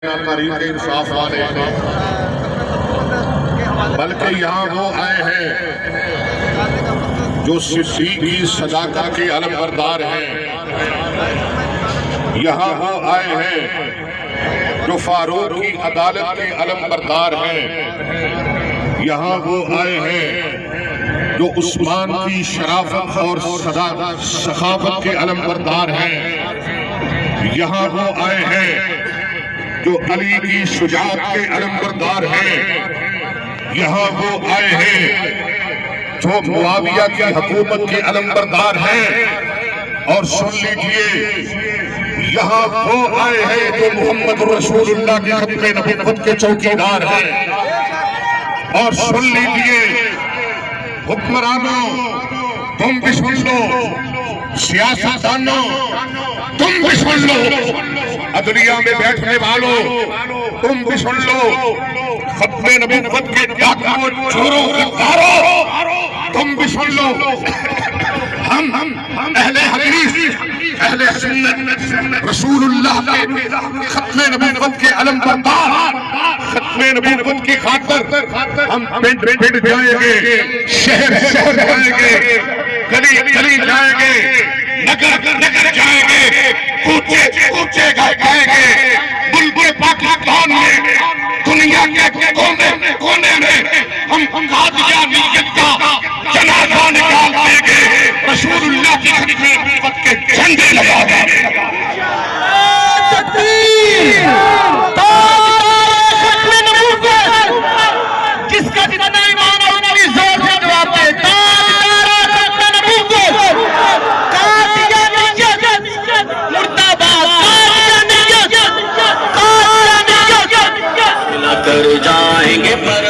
قریب انصاف والے ہیں، بلکہ یہاں وہ آئے ہیں جو صدیق کی صداقت کے علم بردار ہیں، یہاں وہ آئے ہیں جو فاروق کی عدالت کے علم بردار ہیں، یہاں وہ آئے ہیں جو عثمان کی شرافت اور سخاوت کے علم بردار ہیں، یہاں وہ آئے ہیں جو علی کی شجاعت کے علم بردار ہیں، یہاں وہ آئے ہیں جو معاویہ کی حکومت کے علم بردار ہیں، اور سن لیجئے یہاں وہ آئے ہیں جو محمد رسول اللہ کی ختم نبوت کے چوکیدار ہیں، اور سن لیجئے حکمرانوں تم بھی سن لو، سیاستدانوں تم بھی سن لو، عدلیہ میں بیٹھنے والوں تم بھی سن لو، ختم نبوت کے ڈاکوؤں چوروں غداروں تم بھی سن لو، ہم اہل حدیث اہل سنت رسول اللہ کے ختم نبوت کے علم بردار، ختم نبوت کی خاطر ہم پنڈ جائیں گے، شہر جائیں گے، گلی جائیں گے، نگر جائیں گے، کوچے گائیں گے، بلبل پاکستان میں دنیا کے کونے میں ہم قادیانیت کا جنازہ نکال دیں گے، رسول اللہ کی ختم نبوت کے جھنڈے لگا دیں گے۔ جس کا جتنا ایمان ہے انہیں زور سے جواب دے، کر جائیں گے پر